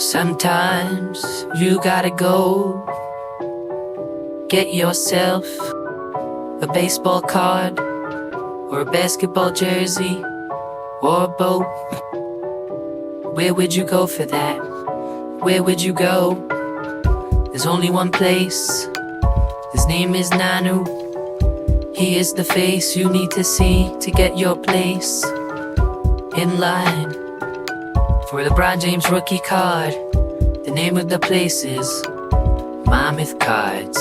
Sometimes you gotta go get yourself a baseball card or a basketball jersey or a boat. Where would you go for that? Where would you go? There's only one place. His name is Nanu. He is the face you need to see to get your place in line for the LeBron James rookie card. The name of the place is Mammoth Cards.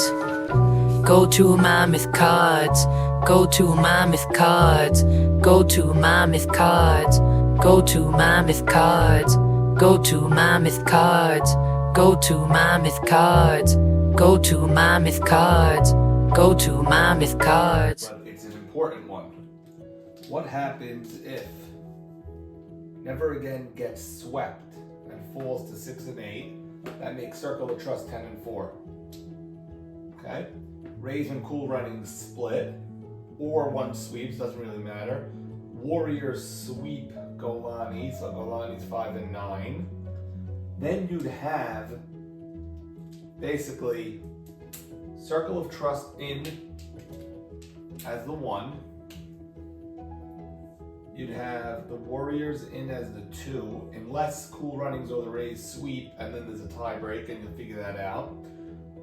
Go to Mammoth Cards. Go to Mammoth Cards. Go to Mammoth Cards. Go to Mammoth Cards. Go to Mammoth Cards. Go to Mammoth Cards. Go to Mammoth Cards. Go to Mammoth Cards. But it's an important one. What happens if Never Again gets swept and falls to 6 and 8? That makes Circle of Trust 10 and 4. Okay? Rays and Cool Runnings split, or one sweeps, doesn't really matter. Warriors sweep Golani, so Golani's 5 and 9. Then you'd have basically Circle of Trust in as the 1. You'd have the Warriors in as the 2, unless Cool Runnings or the Rays sweep, and then there's a tie break, and you'll figure that out.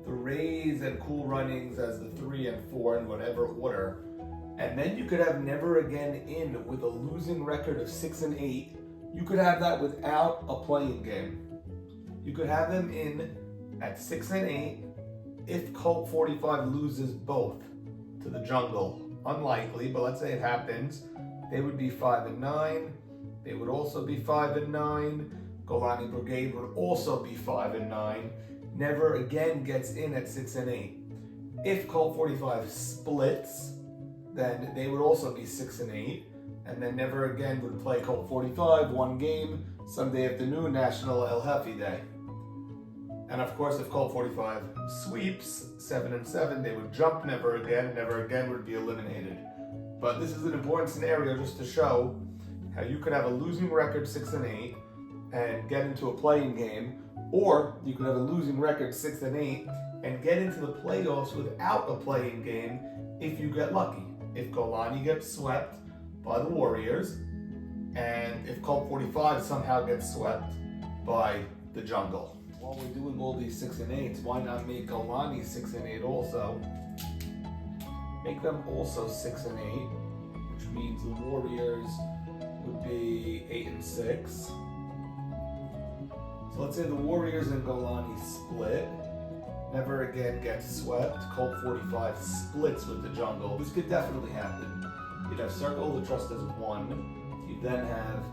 The Rays and Cool Runnings as the 3 and 4 in whatever order. And then you could have Never Again in with a losing record of 6 and 8. You could have that without a playing game. You could have them in at 6 and 8 if Colt 45 loses both to the Jungle. Unlikely, but let's say it happens. They would be 5 and 9. They would also be 5 and 9. Golani Brigade would also be 5 and 9. Never Again gets in at 6 and 8. If Colt 45 splits, then they would also be 6 and 8. And then Never Again would play Colt 45 one game Sunday afternoon, National El Jefe Day. And of course, if Colt 45 sweeps 7 and 7, they would jump Never Again. Never Again would be eliminated. But this is an important scenario just to show how you could have a losing record 6 and 8 and get into a playing game, or you could have a losing record 6 and 8 and get into the playoffs without a playing game if you get lucky. If Golani gets swept by the Warriors, and if Colt 45 somehow gets swept by the Jungle. While we're doing all these 6 and 8s, why not make Golani 6 and 8 also? Make them also 6 and 8, which means the Warriors would be 8 and 6. So let's say the Warriors and Golani split. Never Again gets swept. Colt 45 splits with the Jungle. This could definitely happen. You'd have Circle of Trust as 1. You'd then have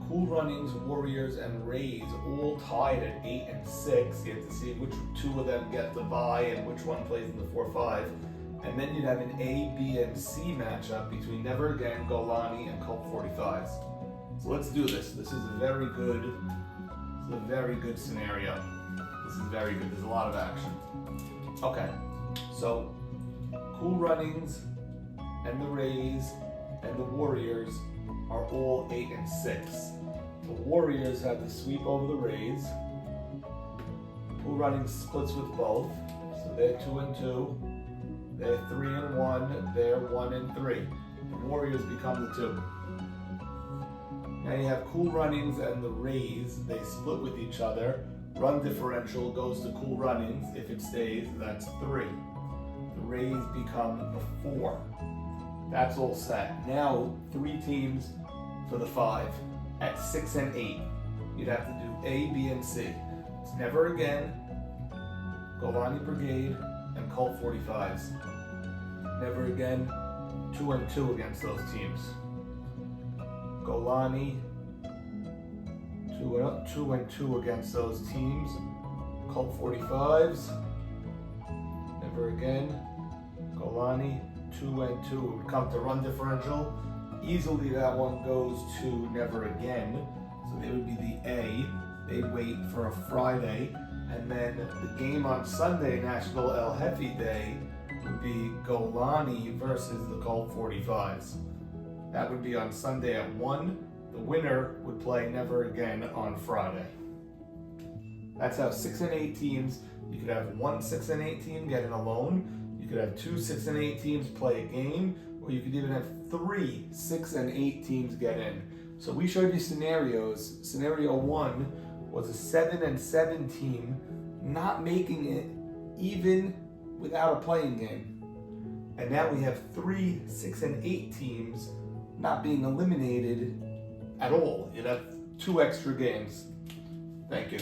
Cool Runnings, Warriors, and Rays all tied at 8 and 6. You have to see which 2 of them get the bye and which one plays in the 4-5. And then you'd have an A, B, and C matchup between Never Again, Golani, and Colt 45s. So let's do this. This is a very good scenario. This is very good. There's a lot of action. Okay, so Cool Runnings and the Rays and the Warriors are all 8 and 6. The Warriors have the sweep over the Rays. Cool Runnings splits with both, so they're 2 and 2. They're 3 and 1. They're 1 and 3. The Warriors become the 2. Now you have Cool Runnings and the Rays. They split with each other. Run differential goes to Cool Runnings. If it stays, that's 3. The Rays become the 4. That's all set. Now 3 teams for the 5 at 6 and 8. You'd have to do A, B, and C. It's Never Again, Golani Brigade, and Colt 45s. Never Again, 2 and 2 against those teams. Golani, 2 and 2 against those teams. Colt 45s. Never Again, Golani, 2 and 2. It would come to run differential. Easily that one goes to Never Again. So they would be the A. They'd wait for a Friday. And then the game on Sunday, National El Jefe Day, would be Golani versus the Colt 45s. That would be on Sunday at 1. The winner would play Never Again on Friday. That's how 6 and 8 teams, you could have one 6 and 8 team get in alone, you could have two 6 and 8 teams play a game, or you could even have three 6 and 8 teams get in. So we showed you scenarios. Scenario 1 was a 7 and 7 team not making it even without a playing game. And now we have three 6 and 8 teams not being eliminated at all. You'd have two extra games. Thank you.